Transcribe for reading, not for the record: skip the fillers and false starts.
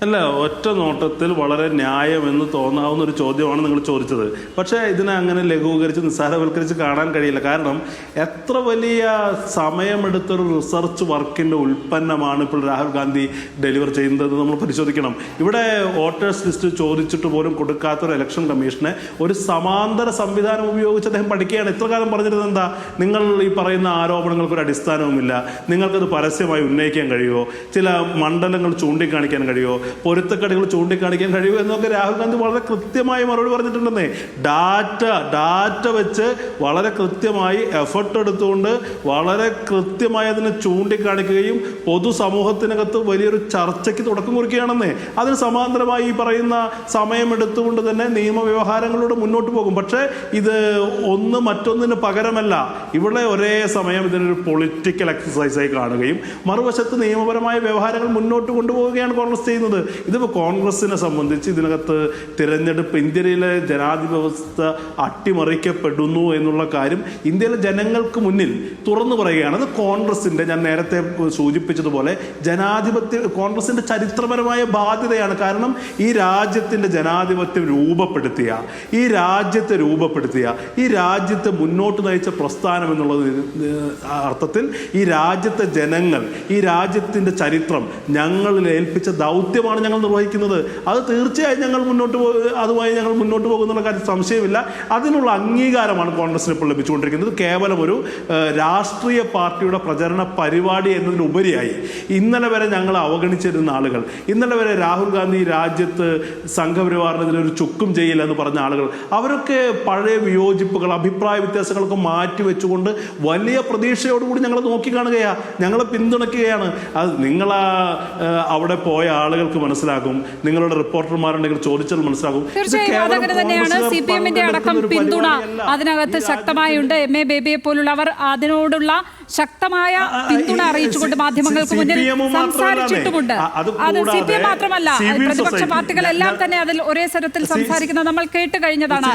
അല്ല, ഒറ്റ നോട്ടത്തിൽ വളരെ ന്യായമെന്ന് തോന്നാവുന്ന ഒരു ചോദ്യമാണ് നിങ്ങൾ ചോദിച്ചത്. പക്ഷേ ഇതിനെ അങ്ങനെ ലഘൂകരിച്ച് നിസ്സാരവൽക്കരിച്ച് കാണാൻ കഴിയില്ല. കാരണം എത്ര വലിയ സമയമെടുത്തൊരു റിസർച്ച് വർക്കിൻ്റെ ഉൽപ്പന്നമാണ് ഇപ്പോൾ രാഹുൽ ഗാന്ധി ഡെലിവർ ചെയ്യുന്നത് നമ്മൾ പരിശോധിക്കണം. ഇവിടെ വോട്ടേഴ്സ് ലിസ്റ്റ് ചോദിച്ചിട്ട് പോലും കൊടുക്കാത്തൊരു ഇലക്ഷൻ കമ്മീഷനെ ഒരു സമാന്തര സംവിധാനം ഉപയോഗിച്ച് അദ്ദേഹം പഠിക്കുകയാണ്. ഇത്ര കാലം പറഞ്ഞിരുന്നത് എന്താ? നിങ്ങൾ ഈ പറയുന്ന ആരോപണങ്ങൾക്കൊരു അടിസ്ഥാനവുമില്ല, നിങ്ങൾക്കത് പരസ്യമായി ഉന്നയിക്കാൻ കഴിയുമോ, ചില മണ്ഡലങ്ങൾ ചൂണ്ടിക്കാണിക്കാൻ കഴിയുമോ, പൊരുത്തക്കടികൾ ചൂണ്ടിക്കാണിക്കാൻ കഴിയുമോ എന്നൊക്കെ രാഹുൽ ഗാന്ധി വളരെ കൃത്യമായി മറുപടി പറഞ്ഞിട്ടുണ്ടെന്നേ. ഡാറ്റ വെച്ച് വളരെ കൃത്യമായി എഫർട്ട് എടുത്തുകൊണ്ട് വളരെ കൃത്യമായി അതിനെ ചൂണ്ടിക്കാണിക്കുകയും പൊതുസമൂഹത്തിനകത്ത് വലിയൊരു ചർച്ചയ്ക്ക് തുടക്കം കുറിക്കുകയാണെന്നേ. അതിന് സമാന്തരമായി ഈ പറയുന്ന സമയമെടുത്തുകൊണ്ട് തന്നെ നിയമവ്യവഹാരങ്ങളോട് മുന്നോട്ട് പോകും. പക്ഷേ ഇത് ഒന്ന് മറ്റൊന്നിന് പകരമല്ല. ഇവിടെ ഒരേ സമയം ഇതിനൊരു പൊളിറ്റിക്കൽ എക്സസൈസായി കാണുകയും മറുവശത്ത് നിയമപരമായ വ്യവഹാരങ്ങൾ മുന്നോട്ട് കൊണ്ടുപോവുകയാണ് കോൺഗ്രസ് ചെയ്യുന്നത്. ഇതിപ്പോൾ കോൺഗ്രസിനെ സംബന്ധിച്ച് ഇതിനകത്ത് തിരഞ്ഞെടുപ്പ്, ഇന്ത്യയിലെ ജനാധിപത്യ വ്യവസ്ഥ അട്ടിമറിക്കപ്പെടുന്നു എന്നുള്ള കാര്യം ഇന്ത്യയിലെ ജനങ്ങൾക്ക് മുന്നിൽ തുറന്നു പറയുകയാണ്. അത് കോൺഗ്രസിൻ്റെ, ഞാൻ നേരത്തെ സൂചിപ്പിച്ചതുപോലെ, കോൺഗ്രസിൻ്റെ ചരിത്രപരമായ ബാധ്യതയാണ്. കാരണം ഈ രാജ്യത്തിൻ്റെ ജനാധിപത്യം രൂപപ്പെടുത്തിയ, ഈ രാജ്യത്തെ മുന്നോട്ട് നയിച്ച പ്രസ്ഥാനം എന്നുള്ളത് അർത്ഥത്തിൽ ഈ രാജ്യത്തെ ജനങ്ങൾ, ഈ രാജ്യത്തിൻ്റെ ചരിത്രം ഞങ്ങളിൽ ഏൽപ്പിച്ച ദൗത്യമാണ് ഞങ്ങൾ നിർവഹിക്കുന്നത്. അത് തീർച്ചയായും അതുമായി ഞങ്ങൾ മുന്നോട്ട് പോകുന്നുള്ള കാര്യം സംശയമില്ല. അതിനുള്ള അംഗീകാരമാണ് കോൺഗ്രസിന് ഇപ്പോൾ ലഭിച്ചുകൊണ്ടിരിക്കുന്നത്. കേവലം ഒരു രാഷ്ട്രീയ പാർട്ടിയുടെ പ്രചരണ പരിപാടി എന്നതിനുപരിയായി ഇന്നലെ വരെ ഞങ്ങൾ അവഗണിച്ചിരുന്ന ആളുകൾ, ഇന്നലെ വരെ രാഹുൽ ഗാന്ധി രാജ്യത്ത് സംഘപരിവാറിനെതിരെ ഒരു ചുക്കും ചെയ്യില്ല എന്ന് പറഞ്ഞ ആളുകൾ, അവരൊക്കെ പഴയ വിയോജിപ്പുകൾ, അഭിപ്രായ വ്യത്യാസങ്ങളൊക്കെ മാറ്റിവെച്ചുകൊണ്ട് വലിയ പ്രതീക്ഷയോടുകൂടി ഞങ്ങൾ നോക്കിക്കാണുകയാണ്, ഞങ്ങളെ പിന്തുണയ്ക്കുകയാണ്. അത് അവിടെ പോയ ആളുകൾക്ക് മനസ്സിലാകും, നിങ്ങളുടെ റിപ്പോർട്ടർമാരുണ്ടെങ്കിൽ ചോദിച്ചാൽ മനസ്സിലാകും. തീർച്ചയായും അതങ്ങനെ തന്നെയാണ്. CPM-ന്റെ അടക്കം പിന്തുണ അതിനകത്ത് ശക്തമായുണ്ട്. MA ബേബിയെ പോലുള്ളവർ അതിനോടുള്ള ശക്തമായ പിന്തുണ അറിയിച്ചുകൊണ്ട് മാധ്യമങ്ങൾക്ക് മുന്നിൽ സംസാരിച്ചിട്ടുമുണ്ട്. അത് CPM മാത്രമല്ല, പ്രതിപക്ഷ പാർട്ടികളെല്ലാം തന്നെ അതിൽ ഒരേ സ്വരത്തിൽ സംസാരിക്കുന്നത് നമ്മൾ കേട്ട് കഴിഞ്ഞതാണ്.